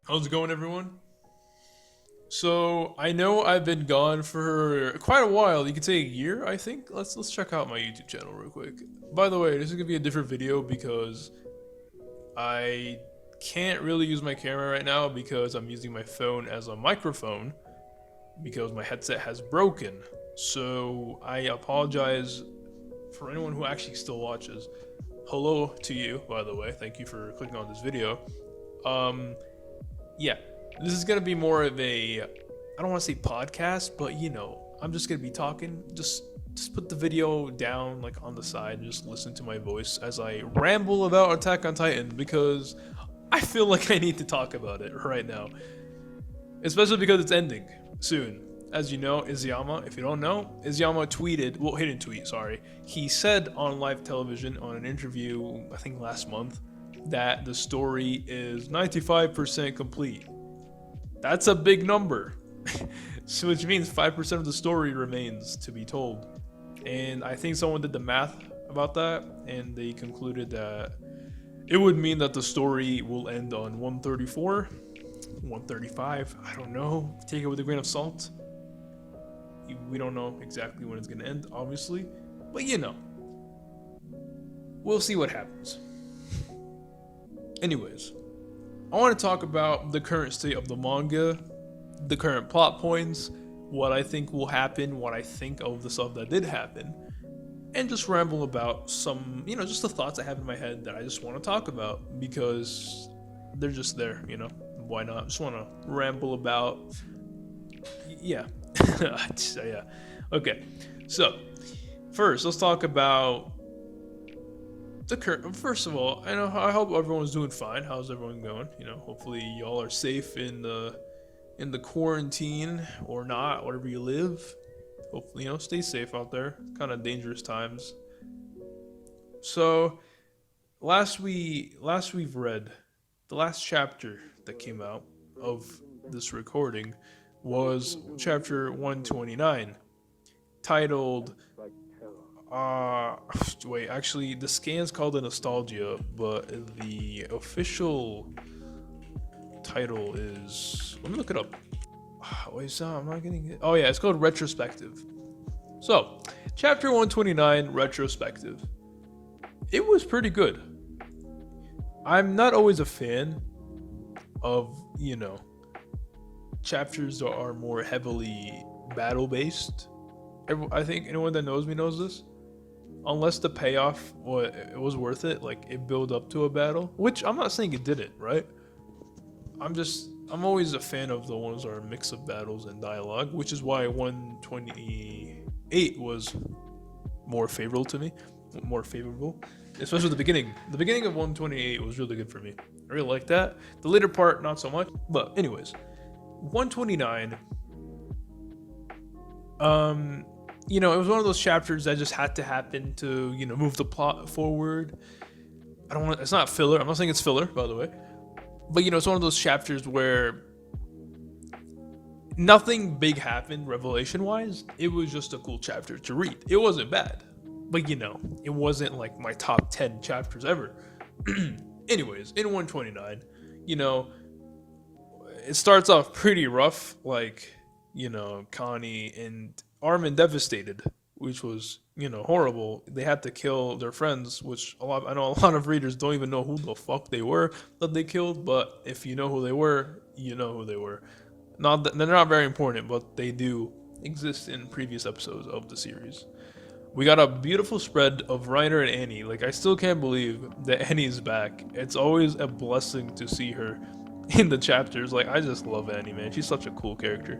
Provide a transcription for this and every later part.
How's it going, everyone? So I know I've been gone for quite a while. You could say a year, I think. Let's check out my YouTube channel real quick. By the way, this is gonna be a different video because I can't really use my camera right now because I'm using my phone as a microphone because my headset has broken. So I apologize for anyone who actually still watches. Hello to you, by the way. Thank you for clicking on this video. Um, yeah, this is gonna be more of a, I don't want to say podcast, but I'm just gonna be talking. Just put the video down like on the side and just listen to my voice as I ramble about Attack on Titan because I feel like I need to talk about it right now, especially because it's ending soon. As you know, Izuyama, if you don't know, Izuyama tweeted, well, he didn't tweet, sorry. He said on live television on an interview, I think last month, that the story is 95% complete. That's a big number. So which means 5% of the story remains to be told. And I think someone did the math about that, and they concluded that it would mean that the story will end on 134, 135, I don't know. Take it with a grain of salt. We don't know exactly when it's going to end, obviously. But we'll see what happens. Anyways, I want to talk about the current state of the manga, the current plot points, what I think will happen, what I think of the stuff that did happen, and just ramble about some, just the thoughts I have in my head that I just want to talk about because they're just there, Why not? Just want to ramble about, yeah. Yeah. Okay, so first, let's talk about the current. First of all, I hope everyone's doing fine. How's everyone going? Hopefully y'all are safe in the quarantine or not, wherever you live. Hopefully, stay safe out there. Kind of dangerous times. So, last we've read the last chapter that came out of this recording was chapter 129, titled wait, actually, the scan's called a nostalgia, but the official title is. Let me look it up. Wait, so I'm not getting it. Oh yeah, it's called retrospective. So, chapter 129, retrospective. It was pretty good. I'm not always a fan of chapters that are more heavily battle based. I think anyone that knows me knows this. Unless the payoff was worth it, like it built up to a battle, which I'm not saying it didn't, right? I'm always a fan of the ones that are a mix of battles and dialogue, which is why 128 was more favorable to me, more favorable, especially the beginning. The beginning of 128 was really good for me. I really like that. The later part, not so much. But anyways, 129. It was one of those chapters that just had to happen to, move the plot forward. I don't want. It's not filler. I'm not saying it's filler, by the way. But it's one of those chapters where nothing big happened revelation-wise. It was just a cool chapter to read. It wasn't bad, but it wasn't like my top 10 chapters ever. Anyways, in 129, it starts off pretty rough, like Connie and Armin devastated, which was horrible. They had to kill their friends, which I know a lot of readers don't even know who the fuck they were that they killed. But if you know who they were, you know who they were. Not that, they're not very important, but they do exist in previous episodes of the series. We got a beautiful spread of Reiner and Annie. Like, I still can't believe that Annie's back. It's always a blessing to see her in the chapters. Like, I just love Annie, man. She's such a cool character.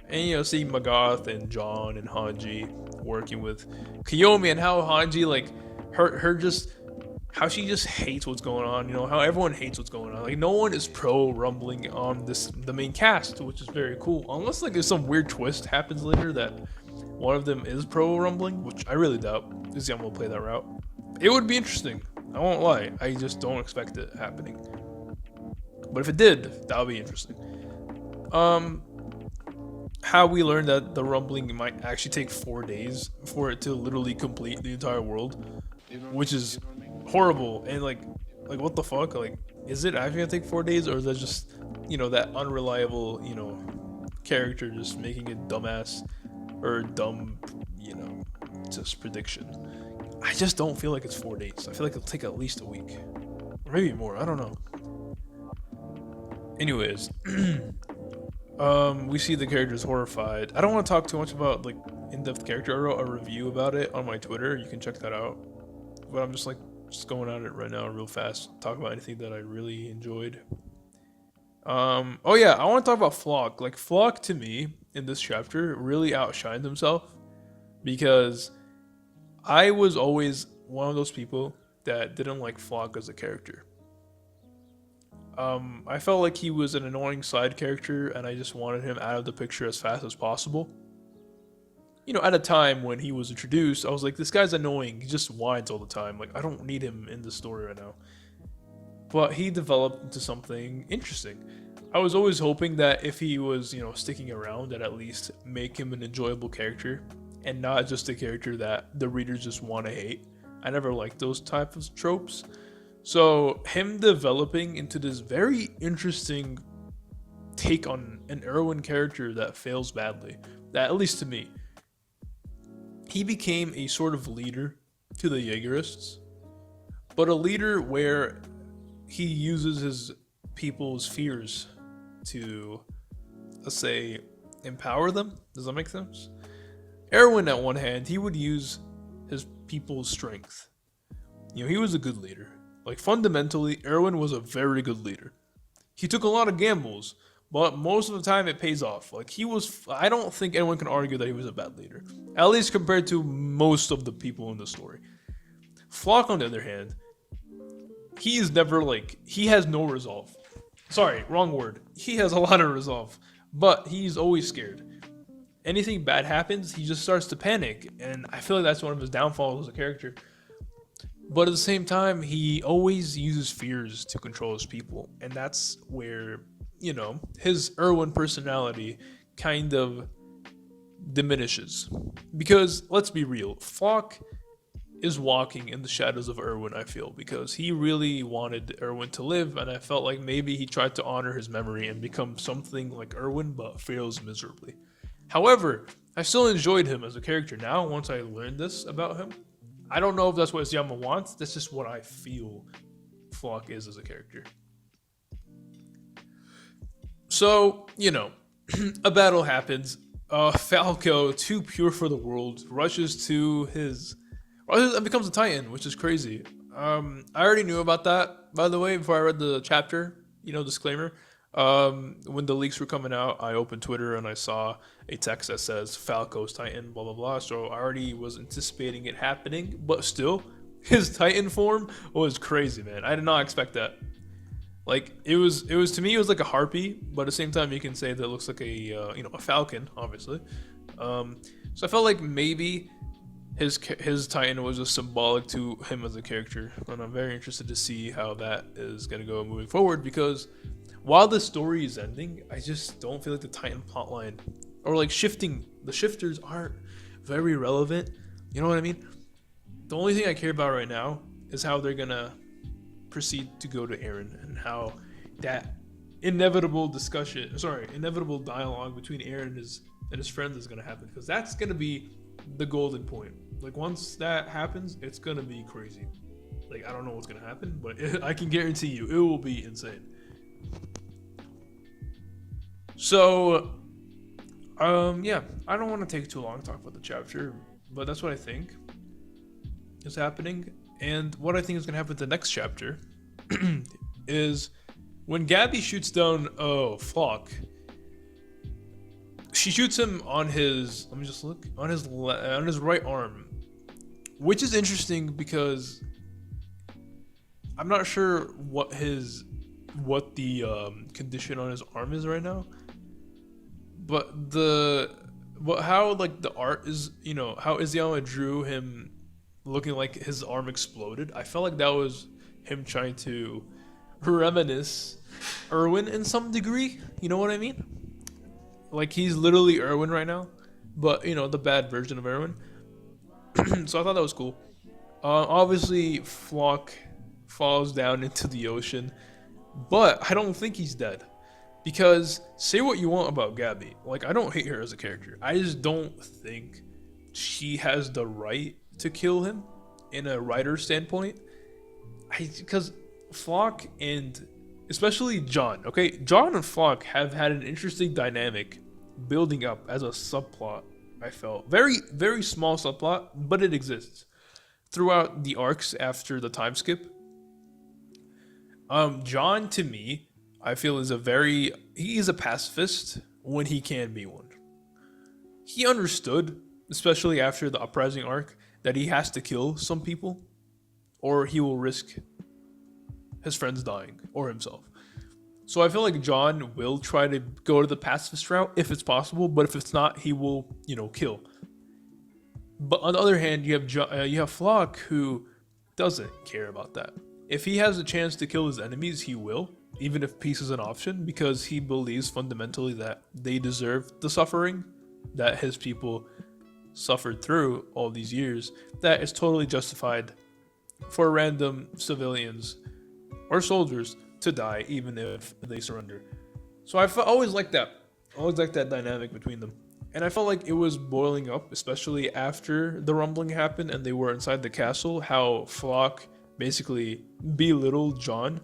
And see Magath and John and Hanji working with Kiyomi, and how Hanji, like, her just how she just hates what's going on, how everyone hates what's going on. Like, no one is pro rumbling on the main cast, which is very cool. Unless like there's some weird twist happens later that one of them is pro rumbling, which I really doubt. Izuyama will play that route. It would be interesting. I won't lie. I just don't expect it happening. But if it did, that would be interesting. How we learned that the rumbling might actually take 4 days for it to literally complete the entire world, which is horrible. And like what the fuck? Like, is it actually gonna take 4 days, or is that just that unreliable, character just making a dumbass or dumb, you know, just prediction. I just don't feel like it's 4 days. I feel like it'll take at least a week, or maybe more. I don't know. Anyways, we see the characters horrified. I don't want to talk too much about like in-depth character. I wrote a review about it on my Twitter. You can check that out. But I'm just going at it right now, real fast. Talk about anything that I really enjoyed. Oh yeah, I want to talk about Flock. Like Flock to me in this chapter really outshined himself because I was always one of those people that didn't like Flock as a character. I felt like he was an annoying side character, and I just wanted him out of the picture as fast as possible. At a time when he was introduced, I was like, this guy's annoying. He just whines all the time. Like, I don't need him in the story right now. But he developed into something interesting. I was always hoping that if he was, sticking around, that at least make him an enjoyable character and not just a character that the readers just want to hate. I never liked those types of tropes. So him developing into this very interesting take on an Erwin character that fails badly, that at least to me, he became a sort of leader to the Jaegerists, but a leader where he uses his people's fears to, let's say, empower them. Does that make sense? Erwin, at one hand, he would use his people's strength. He was a good leader. Like, fundamentally, Erwin was a very good leader. He took a lot of gambles, but most of the time it pays off. Like, I don't think anyone can argue that he was a bad leader. At least compared to most of the people in the story. Flock, on the other hand, he has no resolve. Sorry, wrong word. He has a lot of resolve, but he's always scared. Anything bad happens, he just starts to panic, and I feel like that's one of his downfalls as a character. But at the same time, he always uses fears to control his people, and that's where, his Erwin personality kind of diminishes. Because, let's be real, Flock is walking in the shadows of Erwin, I feel, because he really wanted Erwin to live, and I felt like maybe he tried to honor his memory and become something like Erwin, but fails miserably. However, I still enjoyed him as a character now once I learned this about him. I don't know if that's what Isayama wants, that's just what I feel Flock is as a character. So, a battle happens. Falco, too pure for the world, rushes and becomes a Titan, which is crazy. I already knew about that, by the way, before I read the chapter, disclaimer. When the leaks were coming out, I opened Twitter and I saw a text that says Falco's Titan, blah, blah, blah. So I already was anticipating it happening, but still, his Titan form was crazy, man. I did not expect that. Like, it was to me, it was like a harpy, but at the same time, you can say that it looks like a falcon, obviously. So I felt like maybe his Titan was just symbolic to him as a character, and I'm very interested to see how that is going to go moving forward, because while the story is ending, I just don't feel like the Titan plotline, or like the shifters aren't very relevant. You know what I mean? The only thing I care about right now is how they're going to proceed to go to Eren, and how that inevitable dialogue between Eren and his friends is going to happen, because that's going to be the golden point. Like, once that happens, it's going to be crazy. Like, I don't know what's going to happen, but I can guarantee you it will be insane. So, yeah, I don't want to take too long to talk about the chapter, but that's what I think is happening. And what I think is going to happen with the next chapter is when Gabby shoots down Flock, she shoots him on his, let me just look, on his right arm, which is interesting because I'm not sure what the condition on his arm is right now, but how like the art is, how Isayama drew him looking like his arm exploded. I felt like that was him trying to reminisce Erwin in some degree. You know what I mean? Like, he's literally Erwin right now, but the bad version of Erwin. So I thought that was cool. Obviously, Flock falls down into the ocean, but I don't think he's dead. Because say what you want about Gabby, like I don't hate her as a character. I just don't think she has the right to kill him in a writer standpoint. Because Flock and especially John, okay, John and Flock have had an interesting dynamic building up as a subplot. I felt very small subplot, but it exists throughout the arcs after the time skip. John to me, I feel he is a pacifist when he can be one. He understood, especially after the uprising arc, that he has to kill some people, or he will risk his friends dying or himself. So I feel like John will try to go to the pacifist route if it's possible, but if it's not, he will, kill. But on the other hand, you have Flock who doesn't care about that. If he has a chance to kill his enemies, he will, even if peace is an option, because he believes fundamentally that they deserve the suffering that his people suffered through all these years. That is totally justified for random civilians or soldiers to die, even if they surrender. So I always liked that. I always liked that dynamic between them. And I felt like it was boiling up, especially after the rumbling happened and they were inside the castle, how Flock basically belittled John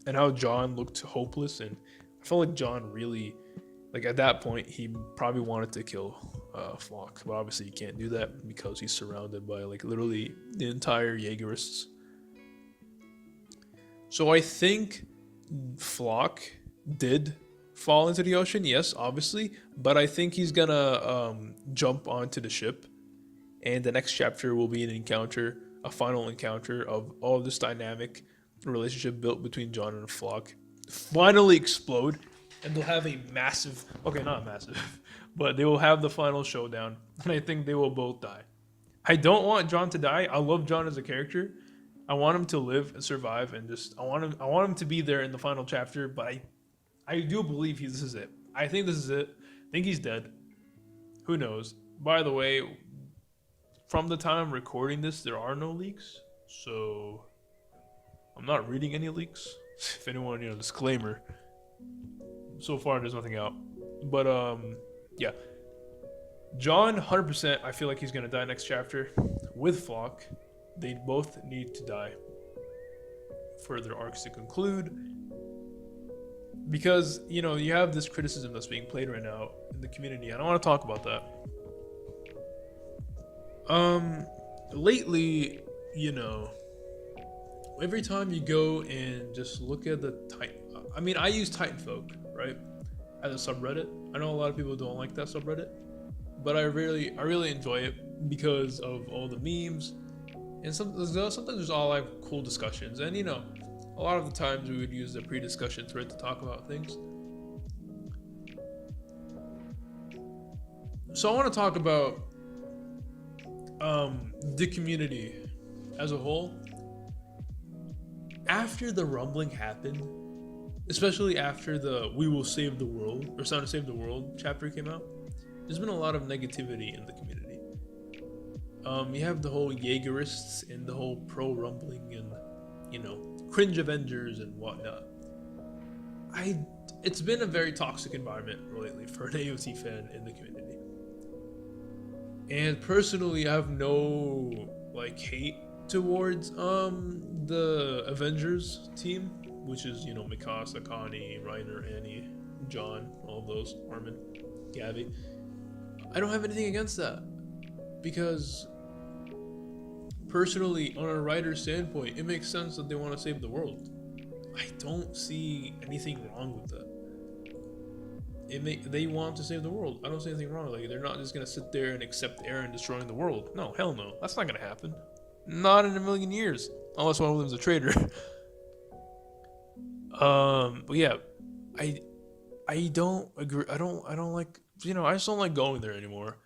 and how John looked hopeless. And I felt like John really, like at that point, he probably wanted to kill Flock. But obviously he can't do that because he's surrounded by like literally the entire Jaegerists. So I think Flock did fall into the ocean, yes, obviously, but I think he's gonna jump onto the ship, and the next chapter will be a final encounter of all this dynamic relationship built between John and Flock finally explode, and they'll have a massive, okay, not massive, but they will have the final showdown, and I think they will both die. I don't want John to die. I love John as a character. I want him to live and survive, and I want him to be there in the final chapter. But I do believe this is it. I think this is it. I think he's dead. Who knows? By the way, from the time I'm recording this, there are no leaks, so I'm not reading any leaks. If anyone, disclaimer. So far, there's nothing out. But yeah, John, 100%. I feel like he's gonna die next chapter with Flock. They both need to die for their arcs to conclude. Because, you have this criticism that's being played right now in the community. I don't want to talk about that. Lately, every time you go and just look at the Titan... I use Titanfolk, right? As a subreddit. I know a lot of people don't like that subreddit. But I really enjoy it because of all the memes. And sometimes there's all like cool discussions, and a lot of the times we would use the pre-discussion thread to talk about things. So I want to talk about the community as a whole. After the rumbling happened, especially after the "We Will Save the World" or "Sound to Save the World" chapter came out, there's been a lot of negativity in the community. You have the whole Jaegerists and the whole pro-rumbling and, cringe Avengers and whatnot. It's been a very toxic environment lately for an AOT fan in the community. And personally, I have no, hate towards, the Avengers team, which is, Mikasa, Connie, Reiner, Annie, John, all those, Armin, Gabby. I don't have anything against that. Because personally, on a writer's standpoint, it makes sense that they want to save the world. I don't see anything wrong with that. They want to save the world. I don't see anything wrong. They're not just gonna sit there and accept Eren destroying the world. No, hell no. That's not gonna happen. Not in a million years, unless one of them's a traitor. But yeah, I don't agree. I don't like. I just don't like going there anymore.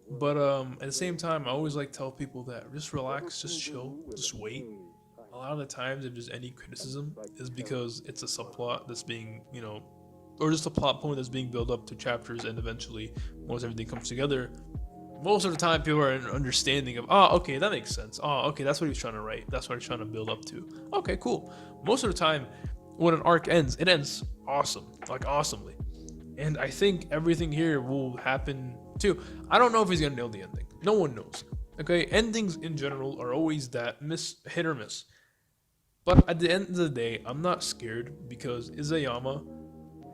But at the same time, I always tell people that just relax, just chill, just wait. A lot of the times, if there's any criticism, is because it's a subplot that's being, or just a plot point that's being built up to chapters, and eventually, once everything comes together, most of the time people are in understanding of, okay, that makes sense. Okay, that's what he's trying to write. That's what he's trying to build up to. Okay, cool. Most of the time, when an arc ends, it ends awesome, like awesomely. And I think everything here will happen too. I don't know if he's gonna nail the ending. No one knows. Okay, endings in general are always that hit or miss. But at the end of the day, I'm not scared because Izayama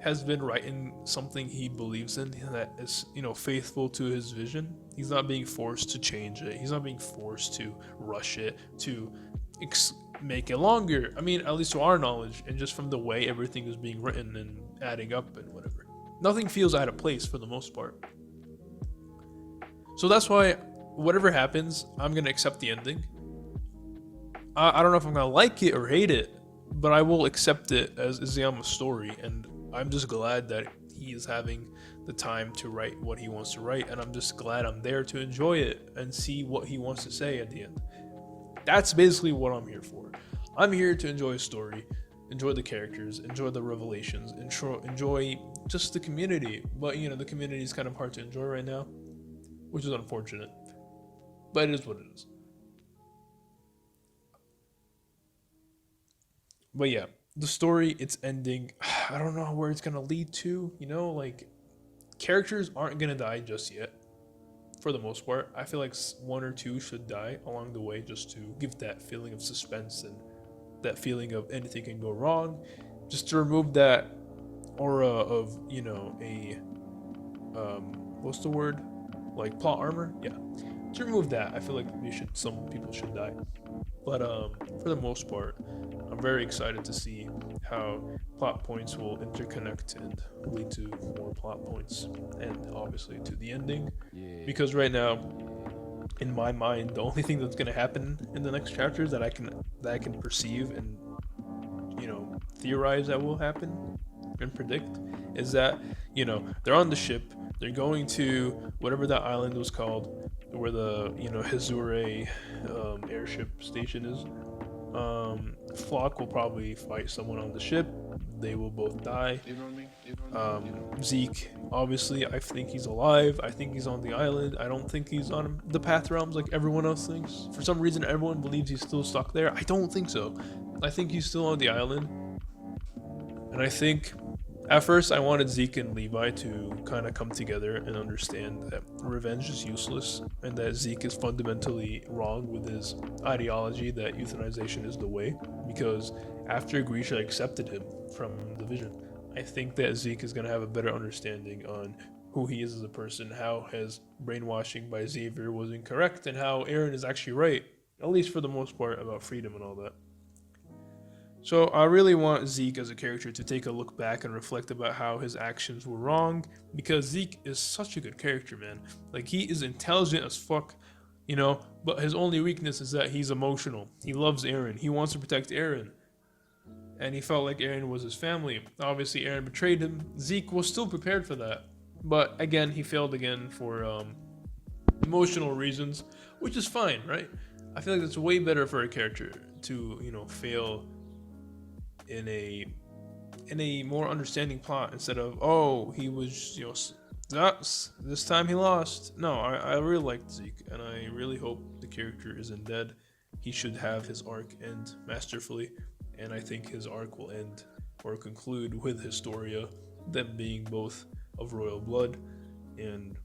has been writing something he believes in that is, faithful to his vision. He's not being forced to change it. He's not being forced to rush it, to make it longer. I mean, at least to our knowledge, and just from the way everything is being written and adding up and whatever. Nothing feels out of place for the most part. So that's why, whatever happens, I'm gonna accept the ending. I don't know if I'm gonna like it or hate it, but I will accept it as Izayama's story, and I'm just glad that he is having the time to write what he wants to write, and I'm just glad I'm there to enjoy it and see what he wants to say at the end. That's basically what I'm here for. I'm here to enjoy a story, enjoy the characters, enjoy the revelations, enjoy just the community. But the community is kind of hard to enjoy right now, which is unfortunate. But it is what it is. But yeah, the story, it's ending. I don't know where it's gonna lead to. Like characters aren't gonna die just yet. For the most part, I feel like one or two should die along the way just to give that feeling of suspense and that feeling of anything can go wrong, just to remove that aura of a what's the word, like plot armor. Yeah, to remove that, I feel like some people should die. But for the most part, I'm very excited to see how plot points will interconnect and lead to more plot points, and obviously to the ending. Because right now, in my mind, the only thing that's gonna happen in the next chapters that I can perceive and theorize that will happen and predict is that they're on the ship, they're going to whatever that island was called, where the Hizure airship station is. Flock will probably fight someone on the ship. They will both die. Zeke, obviously, I think he's alive. I think he's on the island. I don't think he's on the Path Realms like everyone else thinks. For some reason, everyone believes he's still stuck there. I don't think so. I think he's still on the island. And I think at first I wanted Zeke and Levi to kind of come together and understand that revenge is useless and that Zeke is fundamentally wrong with his ideology that euthanization is the way, because after Grisha accepted him from the vision, I think that Zeke is going to have a better understanding on who he is as a person, how his brainwashing by Xavier was incorrect, and how Eren is actually right, at least for the most part, about freedom and all that. So I really want Zeke as a character to take a look back and reflect about how his actions were wrong, because Zeke is such a good character, man. Like, he is intelligent as fuck, but his only weakness is that he's emotional. He loves Eren. He wants to protect Eren. And he felt like Eren was his family. Obviously, Eren betrayed him. Zeke was still prepared for that. But again, he failed again for emotional reasons, which is fine, right? I feel like it's way better for a character to, fail in a more understanding plot instead of, oh, he was this time he lost. No, I really liked Zeke, and I really hope the character isn't dead. He should have his arc end masterfully, and I think his arc will end or conclude with Historia, them being both of royal blood, and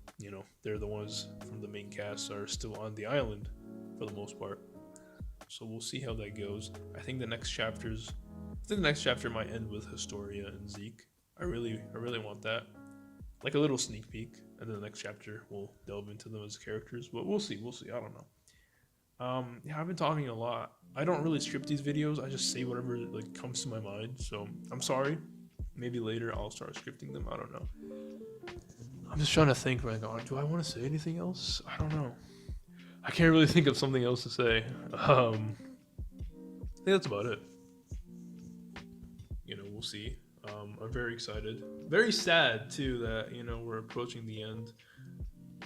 they're the ones from the main cast are still on the island for the most part. So we'll see how that goes. I think the next chapter might end with Historia and Zeke. I really want that. Like a little sneak peek, and then the next chapter we'll delve into them as characters. But we'll see. I don't know. Yeah, I've been talking a lot. I don't really script these videos. I just say whatever comes to my mind. So I'm sorry. Maybe later I'll start scripting them. I don't know. I'm just trying to think right now. Do I want to say anything else? I don't know. I can't really think of something else to say. I think that's about it. We'll see. I'm very excited. Very sad too that we're approaching the end.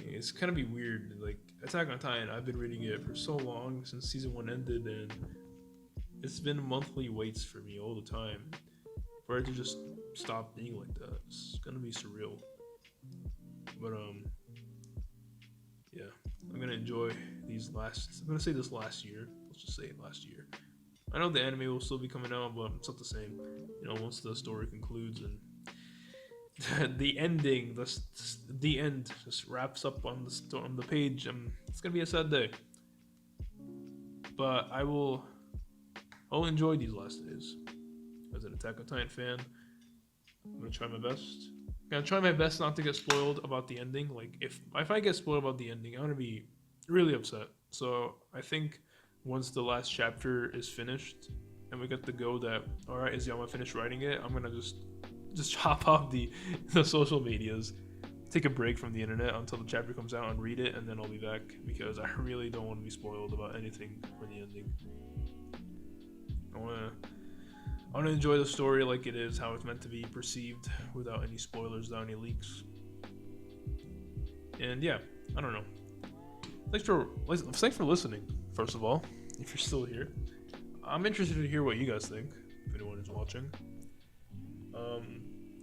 It's kind of be weird. Like Attack on Titan, I've been reading it for so long since season 1 ended, and it's been monthly waits for me all the time. For it to just stop being like that, it's gonna be surreal. But yeah, I'm gonna enjoy these last. I'm gonna say this last year. Let's just say last year. I know the anime will still be coming out, but it's not the same. You know, once the story concludes and the ending, the end just wraps up on on the page, it's gonna be a sad day. But I'll enjoy these last days as an Attack on Titan fan. I'm gonna try my best. I'm gonna try my best not to get spoiled about the ending. Like if I get spoiled about the ending, I'm gonna be really upset. So I think once the last chapter is finished and we get the go that all right, is Yama finished writing it? I'm gonna just chop off the social medias, take a break from the internet until the chapter comes out and read it, and then I'll be back because I really don't want to be spoiled about anything for the ending. I want to enjoy the story like it is, how it's meant to be perceived, without any spoilers, without any leaks. And yeah, I don't know. Thanks for listening. First of all, if you're still here, I'm interested to hear what you guys think. If anyone is watching,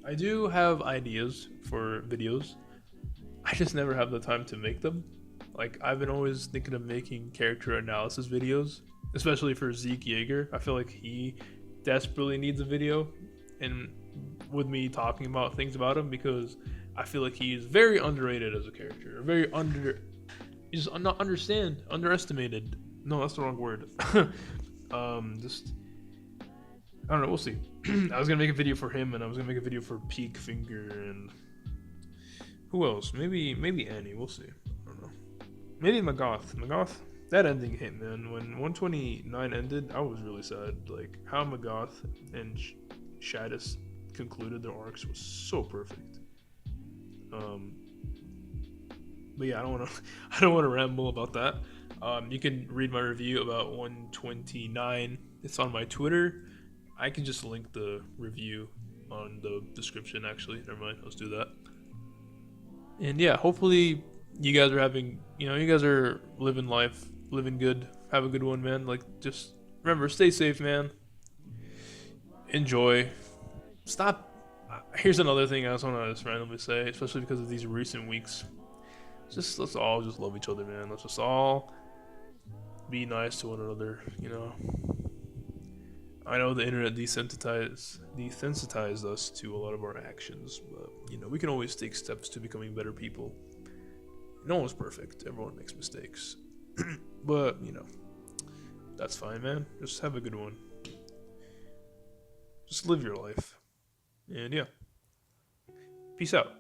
I do have ideas for videos. I just never have the time to make them. Like I've been always thinking of making character analysis videos, especially for Zeke Yeager. I feel like he desperately needs a video, and with me talking about things about him because I feel like he's very underrated as a character, he's not underestimated. No, that's the wrong word. Just I don't know. We'll see. I was gonna make a video for him, and I was gonna make a video for Peak Finger, and who else? Maybe Annie. We'll see. I don't know. Maybe Magath. That ending hit, man. When 129 ended, I was really sad. Like how Magath and Shadis concluded their arcs was so perfect. But yeah, I don't want to ramble about that. You can read my review about 129. It's on my Twitter. I can just link the review on the description. Actually, never mind. Let's do that. And yeah, hopefully you guys are you guys are living life, living good. Have a good one, man. Like, just remember, stay safe, man. Enjoy. Stop. Here's another thing I just want to just randomly say, especially because of these recent weeks. Let's all just love each other, man. Let's just all be nice to one another. You know. I know the internet desensitized us to a lot of our actions, but you know we can always take steps to becoming better people. No one's perfect. Everyone makes mistakes, but you know that's fine, man. Just have a good one. Just live your life, and yeah, peace out.